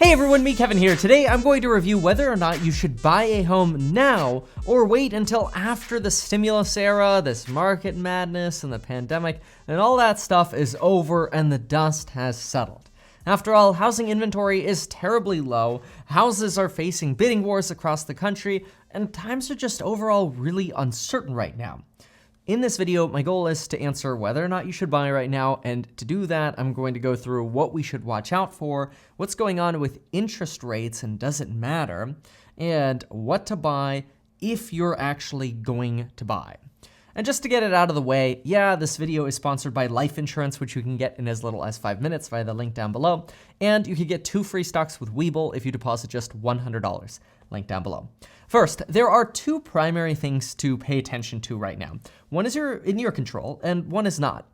Hey everyone, me Kevin here. Today I'm going to review whether or not you should buy a home now or wait until after the stimulus era, this market madness and the pandemic and all that stuff is over and the dust has settled. After all, housing inventory is terribly low, houses are facing bidding wars across the country, and times are just overall really uncertain right now. In this video, my goal is to answer whether or not you should buy right now, and to do that, I'm going to go through what we should watch out for, what's going on with interest rates and does it matter, and what to buy if you're actually going to buy. And just to get it out of the way, yeah, this video is sponsored by life insurance, which you can get in as little as 5 minutes via the link down below, and you can get 2 free stocks with Webull if you deposit just $100. Link down below. First, there are 2 primary things to pay attention to right now. One is in your control, and one is not.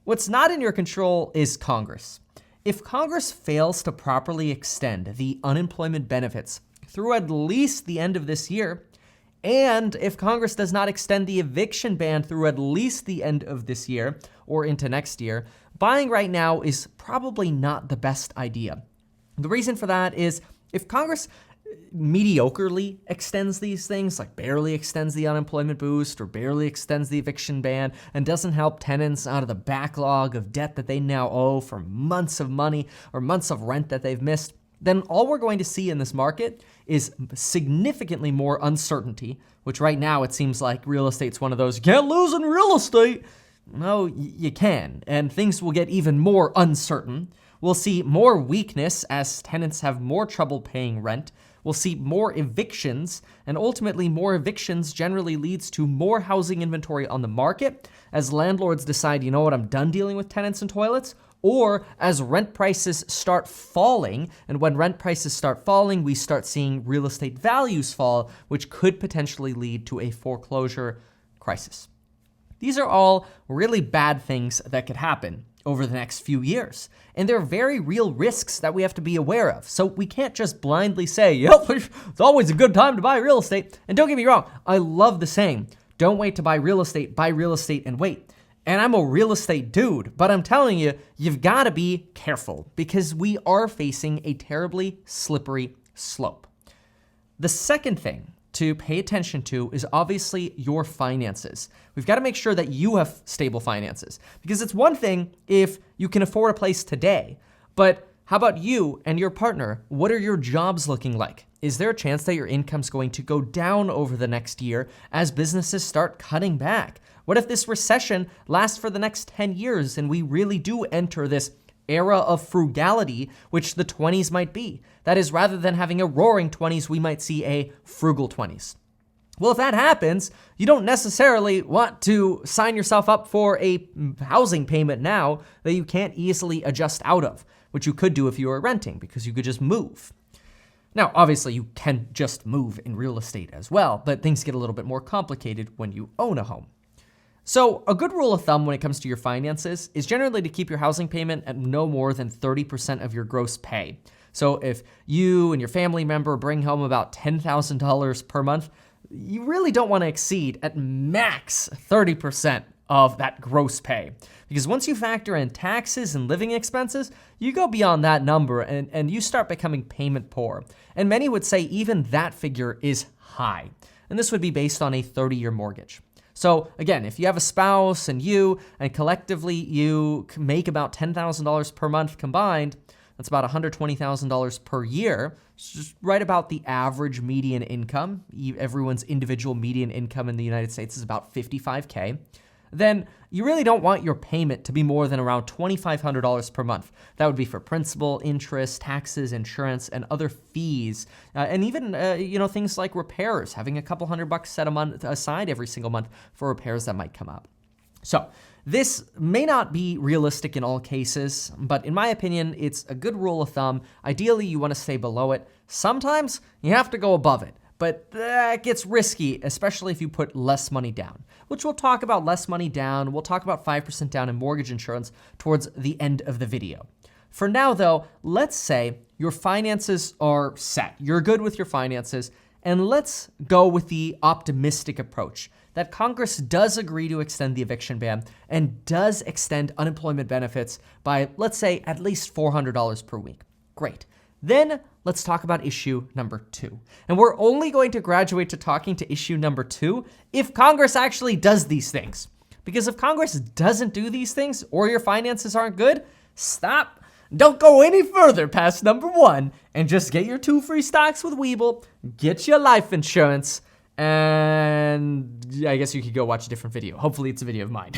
What's not in your control is Congress. If Congress fails to properly extend the unemployment benefits through at least the end of this year, and if Congress does not extend the eviction ban through at least the end of this year or into next year, buying right now is probably not the best idea. The reason for that is if Congress mediocrely extends these things, like barely extends the unemployment boost or barely extends the eviction ban and doesn't help tenants out of the backlog of debt that they now owe for months of money or months of rent that they've missed, then all we're going to see in this market is significantly more uncertainty, which right now it seems like real estate's one of those, you can't lose in real estate. No, you can, and things will get even more uncertain. We'll see more weakness as tenants have more trouble paying rent. We'll see more evictions, and ultimately more evictions generally leads to more housing inventory on the market as landlords decide, you know what, I'm done dealing with tenants and toilets, or as rent prices start falling, and when rent prices start falling, we start seeing real estate values fall, which could potentially lead to a foreclosure crisis. These are all really bad things that could happen over the next few years. And they're very real risks that we have to be aware of. So we can't just blindly say, yep, it's always a good time to buy real estate. And don't get me wrong, I love the saying, don't wait to buy real estate and wait. And I'm a real estate dude, but I'm telling you, you've gotta be careful because we are facing a terribly slippery slope. The second thing to pay attention to is obviously your finances. We've got to make sure that you have stable finances because it's one thing if you can afford a place today, but how about you and your partner? What are your jobs looking like? Is there a chance that your income's going to go down over the next year as businesses start cutting back? What if this recession lasts for the next 10 years and we really do enter this era of frugality, which the 20s might be? That is, rather than having a roaring 20s, we might see a frugal 20s. Well, if that happens, you don't necessarily want to sign yourself up for a housing payment now that you can't easily adjust out of, which you could do if you were renting because you could just move. Now, obviously, you can just move in real estate as well, but things get a little bit more complicated when you own a home. So a good rule of thumb when it comes to your finances is generally to keep your housing payment at no more than 30% of your gross pay. So if you and your family member bring home about $10,000 per month, you really don't want to exceed at max 30% of that gross pay. Because once you factor in taxes and living expenses, you go beyond that number and you start becoming payment poor. And many would say even that figure is high. And this would be based on a 30-year mortgage. So again, if you have a spouse and collectively you make about $10,000 per month combined, that's about $120,000 per year. It's just right about the average median income. Everyone's individual median income in the United States is about $55K. Then you really don't want your payment to be more than around $2,500 per month. That would be for principal, interest, taxes, insurance, and other fees, and even things like repairs. Having a couple $100 set aside every single month for repairs that might come up. So this may not be realistic in all cases, but in my opinion, it's a good rule of thumb. Ideally, you want to stay below it. Sometimes you have to go above it. But that gets risky, especially if you put less money down, which we'll talk about less money down. We'll talk about 5% down in mortgage insurance towards the end of the video. For now, though, let's say your finances are set. You're good with your finances, and let's go with the optimistic approach that Congress does agree to extend the eviction ban and does extend unemployment benefits by, let's say, at least $400 per week. Great. Then let's talk about issue number 2. And we're only going to graduate to talking to issue number 2 if Congress actually does these things. Because if Congress doesn't do these things or your finances aren't good, stop. Don't go any further past number 1 and just get your 2 free stocks with Webull, get your life insurance, and I guess you could go watch a different video. Hopefully it's a video of mine.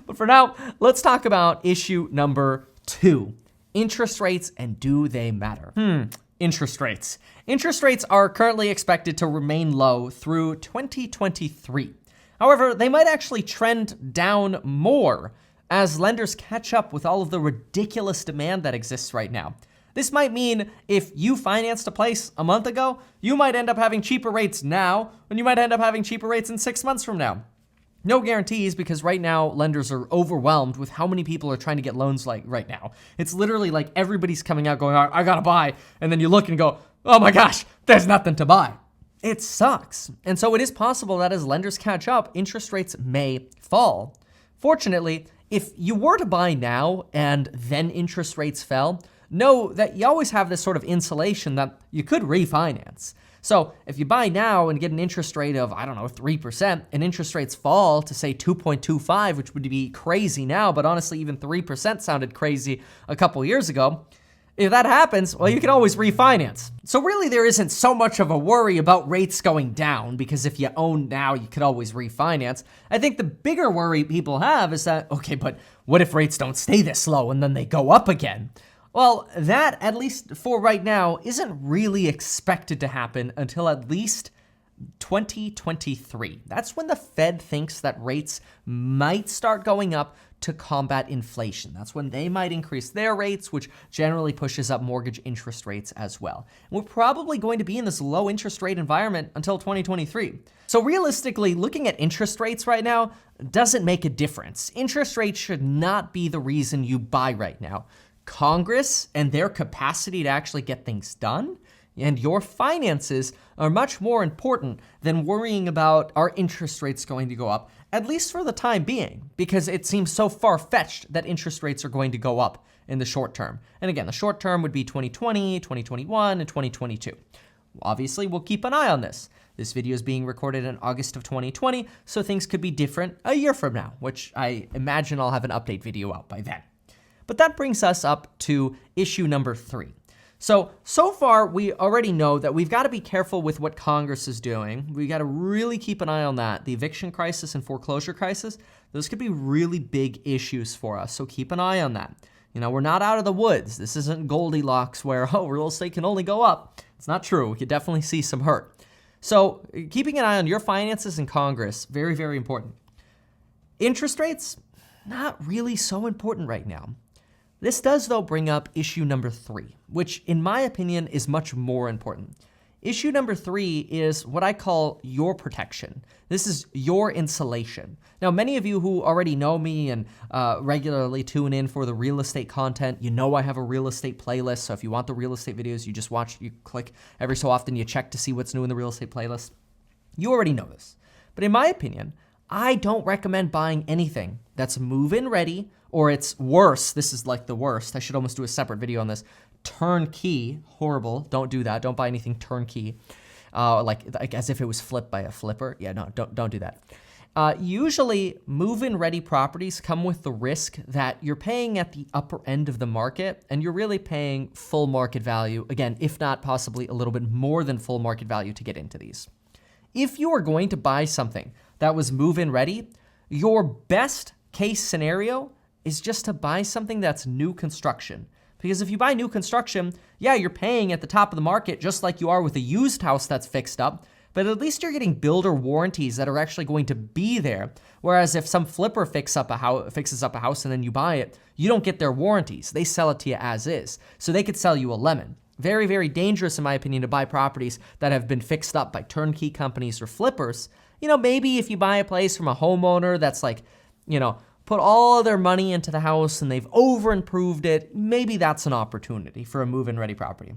But for now, let's talk about issue number 2. Interest rates, and do they matter? Interest rates. Interest rates are currently expected to remain low through 2023. However, they might actually trend down more as lenders catch up with all of the ridiculous demand that exists right now. This might mean if you financed a place a month ago, you might end up having cheaper rates now, and you might end up having cheaper rates in 6 months from now. No guarantees, because right now lenders are overwhelmed with how many people are trying to get loans like right now. It's literally like everybody's coming out going, I gotta buy, and then you look and go, oh my gosh, there's nothing to buy. It sucks. And so it is possible that as lenders catch up, interest rates may fall. Fortunately, if you were to buy now and then interest rates fell, know that you always have this sort of insulation that you could refinance. So if you buy now and get an interest rate of, 3%, and interest rates fall to say 2.25, which would be crazy now, but honestly, even 3% sounded crazy a couple years ago. If that happens, well, you can always refinance. So really there isn't so much of a worry about rates going down, because if you own now, you could always refinance. I think the bigger worry people have is that, okay, but what if rates don't stay this low and then they go up again? Well, that, at least for right now, isn't really expected to happen until at least 2023. That's when the Fed thinks that rates might start going up to combat inflation. That's when they might increase their rates, which generally pushes up mortgage interest rates as well. And we're probably going to be in this low interest rate environment until 2023. So realistically, looking at interest rates right now doesn't make a difference. Interest rates should not be the reason you buy right now. Congress and their capacity to actually get things done and your finances are much more important than worrying about are interest rates going to go up, at least for the time being, because it seems so far-fetched that interest rates are going to go up in the short term. And again, the short term would be 2020, 2021, and 2022. Obviously, we'll keep an eye on this. This video is being recorded in August of 2020, so things could be different a year from now, which I imagine I'll have an update video out by then. But that brings us up to issue number 3. So far, we already know that we've got to be careful with what Congress is doing. We got to really keep an eye on that. The eviction crisis and foreclosure crisis, those could be really big issues for us. So keep an eye on that. We're not out of the woods. This isn't Goldilocks where, real estate can only go up. It's not true. We could definitely see some hurt. So keeping an eye on your finances in Congress, very, very important. Interest rates, not really so important right now. This does, though, bring up issue number 3, which, in my opinion, is much more important. Issue number 3 is what I call your protection. This is your insulation. Now, many of you who already know me and regularly tune in for the real estate content, I have a real estate playlist. So if you want the real estate videos, you just watch, you click every so often, you check to see what's new in the real estate playlist. You already know this. But in my opinion, I don't recommend buying anything that's move-in ready, or it's worse. This is like the worst. I should almost do a separate video on this. Turnkey, horrible. Don't do that. Don't buy anything turnkey, like as if it was flipped by a flipper. Yeah, no, don't do that. Usually, move-in ready properties come with the risk that you're paying at the upper end of the market, and you're really paying full market value. Again, if not possibly a little bit more than full market value to get into these. If you are going to buy something that was move-in ready, your best case scenario is just to buy something that's new construction. Because if you buy new construction, yeah, you're paying at the top of the market just like you are with a used house that's fixed up, but at least you're getting builder warranties that are actually going to be there. Whereas if some flipper fixes up a house and then you buy it, you don't get their warranties. They sell it to you as is. So they could sell you a lemon. Very, very dangerous, in my opinion, to buy properties that have been fixed up by turnkey companies or flippers. Maybe if you buy a place from a homeowner that's put all their money into the house and they've over-improved it, maybe that's an opportunity for a move-in ready property.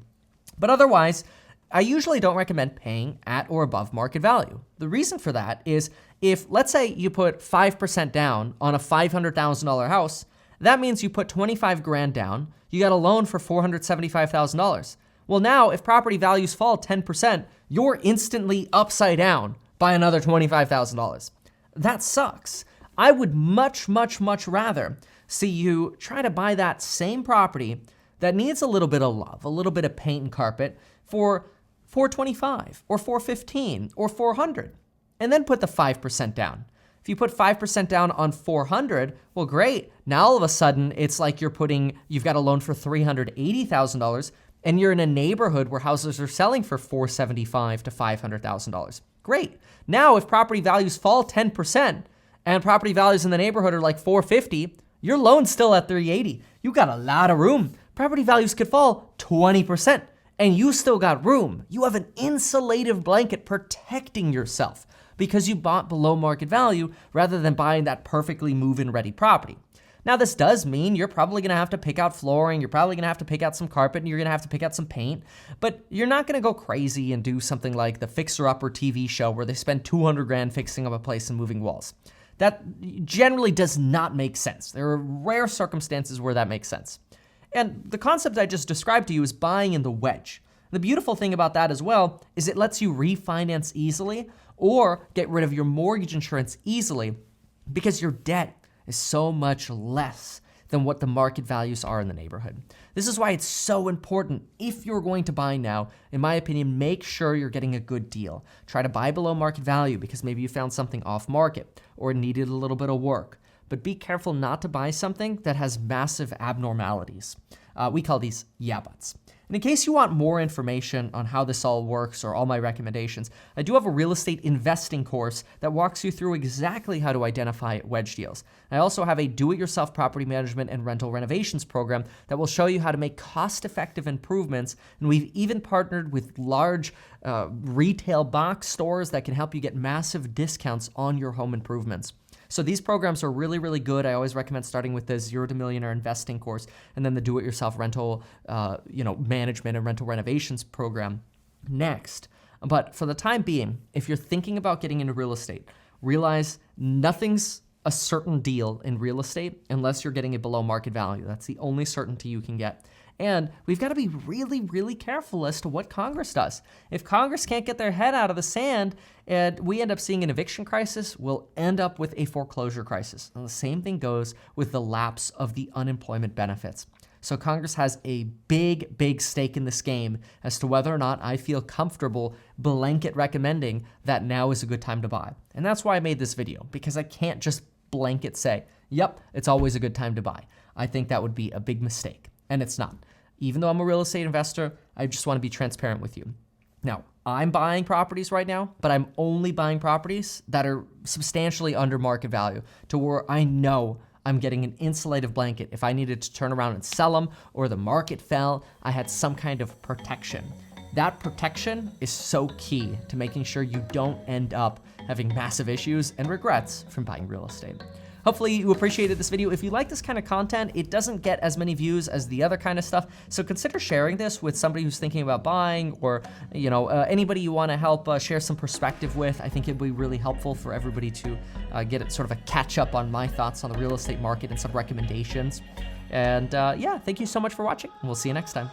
But otherwise, I usually don't recommend paying at or above market value. The reason for that is if, let's say you put 5% down on a $500,000 house, that means you put $25,000 down, you got a loan for $475,000. Well, now if property values fall 10%, you're instantly upside down by another $25,000. That sucks. I would much, much, much rather see you try to buy that same property that needs a little bit of love, a little bit of paint and carpet for $425 or $415 or $400, and then put the 5% down. If you put 5% down on $400, well, great. Now all of a sudden it's like you've got a loan for $380,000 and you're in a neighborhood where houses are selling for $475,000 to $500,000. Great. Now if property values fall 10% and property values in the neighborhood are like $450,000, your loan's still at $380,000. You got a lot of room. Property values could fall 20% and you still got room. You have an insulative blanket protecting yourself because you bought below market value rather than buying that perfectly move-in ready property. Now, this does mean you're probably gonna have to pick out flooring, you're probably gonna have to pick out some carpet, and you're gonna have to pick out some paint, but you're not gonna go crazy and do something like the Fixer Upper TV show where they spend 200 grand fixing up a place and moving walls. That generally does not make sense. There are rare circumstances where that makes sense. And the concept I just described to you is buying in the wedge. The beautiful thing about that as well is it lets you refinance easily or get rid of your mortgage insurance easily because your debt is so much less than what the market values are in the neighborhood. This is why it's so important, if you're going to buy now, in my opinion, make sure you're getting a good deal. Try to buy below market value because maybe you found something off market or needed a little bit of work. But be careful not to buy something that has massive abnormalities. We call these yeah buts. And in case you want more information on how this all works or all my recommendations, I do have a real estate investing course that walks you through exactly how to identify wedge deals. I also have a do-it-yourself property management and rental renovations program that will show you how to make cost-effective improvements. And we've even partnered with large retail box stores that can help you get massive discounts on your home improvements. So these programs are really, really good. I always recommend starting with the 0 to Millionaire investing course and then the do-it-yourself rental, management and rental renovations program next. But for the time being, if you're thinking about getting into real estate, realize nothing's a certain deal in real estate unless you're getting it below market value. That's the only certainty you can get. And we've got to be really, really careful as to what Congress does. If Congress can't get their head out of the sand and we end up seeing an eviction crisis, we'll end up with a foreclosure crisis. And the same thing goes with the lapse of the unemployment benefits. So Congress has a big, big stake in this game as to whether or not I feel comfortable blanket recommending that now is a good time to buy. And that's why I made this video, because I can't just blanket say, yep, it's always a good time to buy. I think that would be a big mistake. And it's not. Even though I'm a real estate investor, I just want to be transparent with you. Now, I'm buying properties right now, but I'm only buying properties that are substantially under market value to where I know I'm getting an insulative blanket. If I needed to turn around and sell them or the market fell, I had some kind of protection. That protection is so key to making sure you don't end up having massive issues and regrets from buying real estate. Hopefully you appreciated this video. If you like this kind of content, it doesn't get as many views as the other kind of stuff. So consider sharing this with somebody who's thinking about buying or, anybody you want to help share some perspective with. I think it'd be really helpful for everybody to get sort of a catch up on my thoughts on the real estate market and some recommendations. And thank you so much for watching. We'll see you next time.